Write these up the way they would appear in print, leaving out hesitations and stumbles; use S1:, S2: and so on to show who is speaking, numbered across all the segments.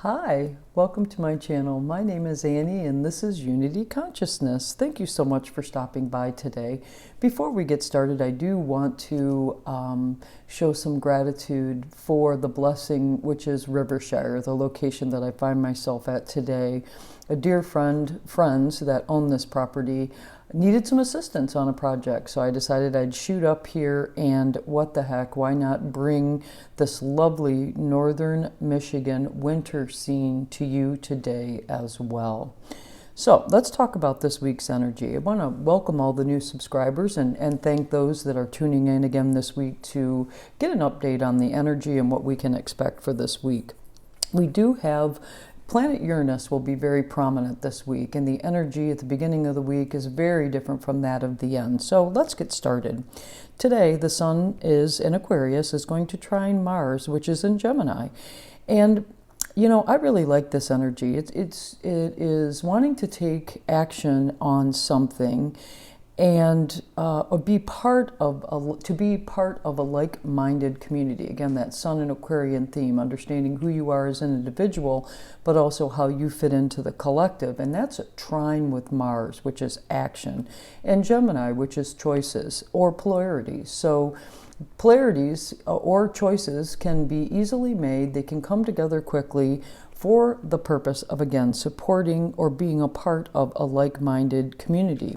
S1: Hi, welcome to my channel. My name is Annie and this is Unity Consciousness. Thank you so much for stopping by today. Before we get started, I do want to show some gratitude for the blessing, which is Rivershire, the location that I find myself at today. A dear friends that own this property needed some assistance on a project, so I decided I'd shoot up here, and what the heck, why not bring this lovely northern Michigan winter scene to you today as well. So let's talk about this week's energy. I want to welcome all the new subscribers and thank those that are tuning in again this week to get an update on the energy and what we can expect for this week. We do have Planet Uranus will be very prominent this week, and the energy at the beginning of the week is very different from that of the end. So let's get started. Today, the Sun is in Aquarius, is going to trine Mars, which is in Gemini. And, you know, I really like this energy. It is wanting to take action on something and be part of a like-minded community. Again, that Sun and Aquarian theme, understanding who you are as an individual, but also how you fit into the collective. And that's a trine with Mars, which is action, and Gemini, which is choices or polarities. So polarities or choices can be easily made. They can come together quickly for the purpose of, again, supporting or being a part of a like-minded community.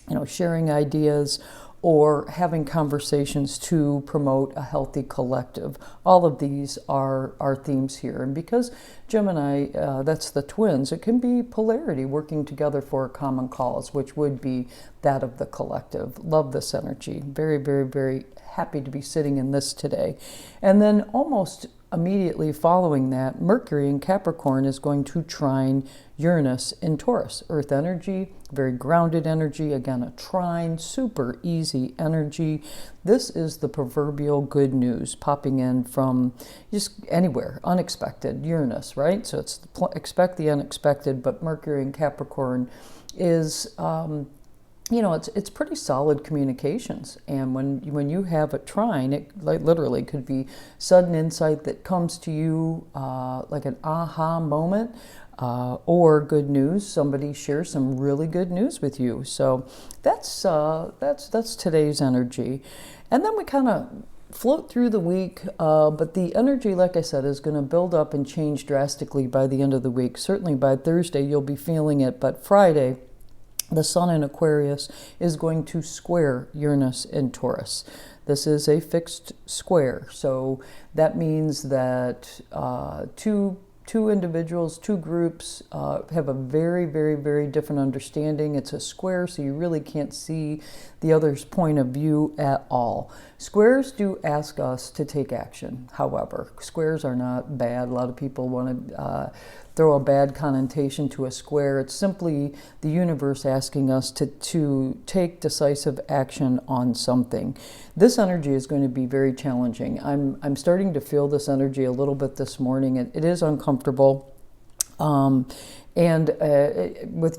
S1: You know, sharing ideas or having conversations to promote a healthy collective. All of these are themes here. And because Gemini, that's the twins, it can be polarity working together for a common cause, which would be that of the collective. Love this energy. Very, very, very happy to be sitting in this today. And then almost immediately following that, Mercury in Capricorn is going to trine Uranus in Taurus. Earth energy, very grounded energy. Again, a trine, super easy energy. This is the proverbial good news popping in from just anywhere, unexpected. Uranus, right? So it's expect the unexpected, but Mercury in Capricorn is you know, it's pretty solid communications. And when you have a trine, it literally could be sudden insight that comes to you like an aha moment, or good news. Somebody shares some really good news with you. So that's today's energy. And then we kind of float through the week, but the energy, like I said, is going to build up and change drastically by the end of the week. Certainly by Thursday, you'll be feeling it, but Friday, the Sun in Aquarius is going to square Uranus in Taurus. This is a fixed square, so that means that two individuals, two groups have a very, very, very different understanding. It's a square, so you really can't see the other's point of view at all. Squares do ask us to take action, however. Squares are not bad. A lot of people want to throw a bad connotation to a square. It's simply the universe asking us to take decisive action on something. This energy is going to be very challenging. I'm starting to feel this energy a little bit this morning. It is uncomfortable. With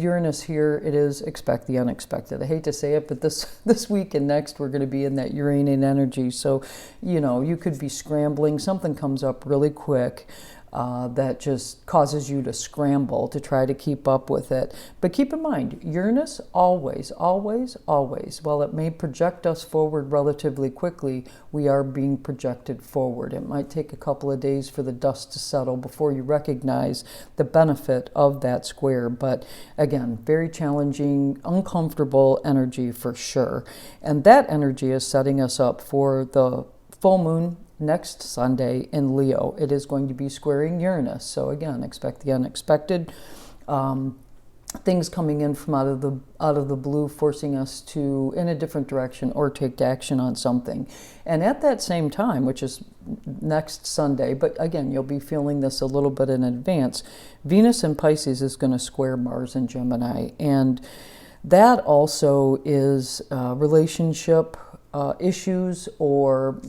S1: Uranus here, it is expect the unexpected. I hate to say it, but this week and next, we're going to be in that Uranian energy. So, you know, you could be scrambling. Something comes up really quick. That just causes you to scramble to try to keep up with it. But keep in mind, Uranus always, always, always, while it may project us forward relatively quickly, we are being projected forward. It might take a couple of days for the dust to settle before you recognize the benefit of that square. But again, very challenging, uncomfortable energy for sure. And that energy is setting us up for the full moon next Sunday in Leo. It is going to be squaring Uranus. So again, expect the unexpected. Things coming in from out of the blue, forcing us to in a different direction or take action on something. And at that same time, which is next Sunday, but again, you'll be feeling this a little bit in advance, Venus in Pisces is going to square Mars in Gemini. And that also is relationship issues or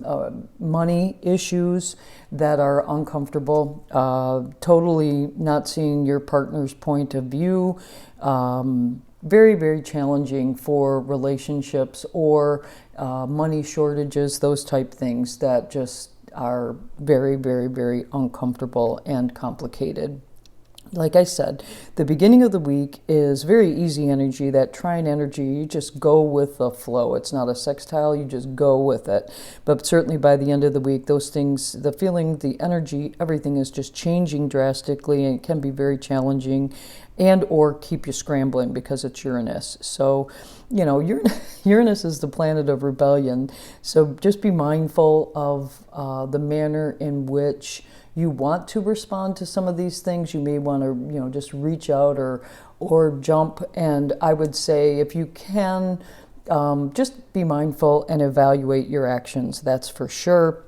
S1: money issues that are uncomfortable, totally not seeing your partner's point of view, very, very challenging for relationships or money shortages, those type things that just are very, very, very uncomfortable and complicated. Like I said, the beginning of the week is very easy energy, that trine energy. You just go with the flow. It's not a sextile, you just go with it. But certainly by the end of the week, those things, the feeling, the energy, everything is just changing drastically, and it can be very challenging and or keep you scrambling because it's Uranus. So, you know, Uranus is the planet of rebellion. So just be mindful of the manner in which you want to respond to some of these things. You may want to, you know, just reach out or jump. And I would say, if you can, just be mindful and evaluate your actions. That's for sure.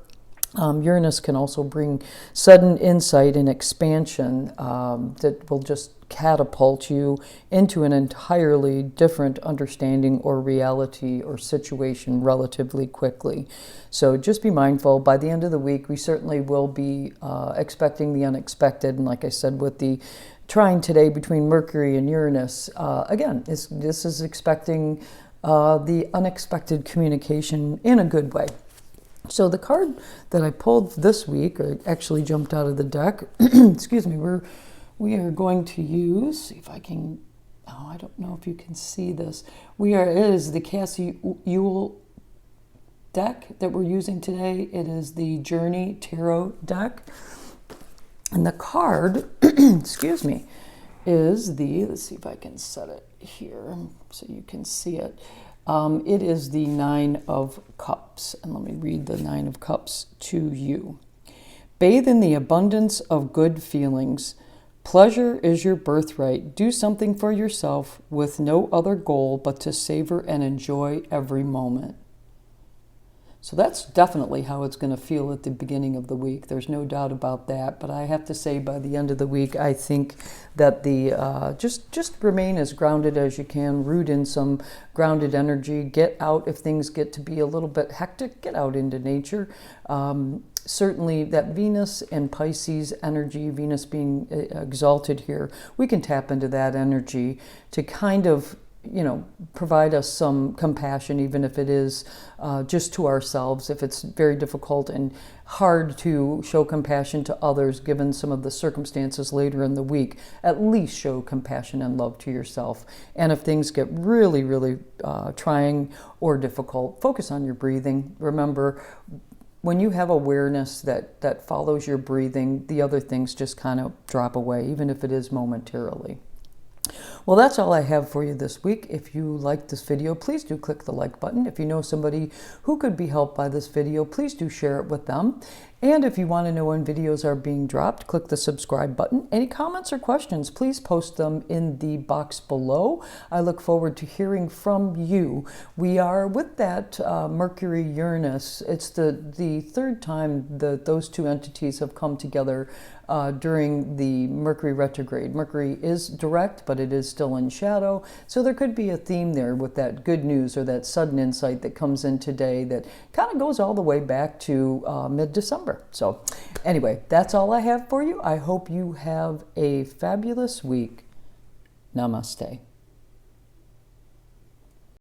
S1: Uranus can also bring sudden insight and expansion that will just catapult you into an entirely different understanding or reality or situation relatively quickly. So just be mindful. By the end of the week, we certainly will be expecting the unexpected. And like I said, with the trine today between Mercury and Uranus, again, this is expecting the unexpected communication in a good way. So the card that I pulled this week, or actually jumped out of the deck, excuse me, we are going to use, see if I can, oh, I don't know if you can see this. It is the Cassie Ewell deck that we're using today. It is the Journey Tarot deck. And the card, excuse me, is let's see if I can set it here so you can see it. It is the Nine of Cups. And let me read the Nine of Cups to you. Bathe in the abundance of good feelings. Pleasure is your birthright. Do something for yourself with no other goal but to savor and enjoy every moment. So that's definitely how it's going to feel at the beginning of the week. There's no doubt about that. But I have to say, by the end of the week, I think that the just remain as grounded as you can. Root in some grounded energy. Get out if things get to be a little bit hectic. Get out into nature. Certainly that Venus and Pisces energy, Venus being exalted here, we can tap into that energy to kind of, you know, provide us some compassion, even if it is just to ourselves. If it's very difficult and hard to show compassion to others, given some of the circumstances later in the week, at least show compassion and love to yourself. And if things get really, really trying or difficult, focus on your breathing. Remember, when you have awareness that follows your breathing, the other things just kind of drop away, even if it is momentarily. Well, that's all I have for you this week. If you liked this video, please do click the like button. If you know somebody who could be helped by this video, please do share it with them. And if you want to know when videos are being dropped, click the subscribe button. Any comments or questions, please post them in the box below. I look forward to hearing from you. We are with that Mercury-Uranus. It's the third time that those two entities have come together during the Mercury retrograde. Mercury is direct, but it is still in shadow. So there could be a theme there with that good news or that sudden insight that comes in today that kind of goes all the way back to mid-December. So anyway, that's all I have for you. I hope you have a fabulous week. Namaste.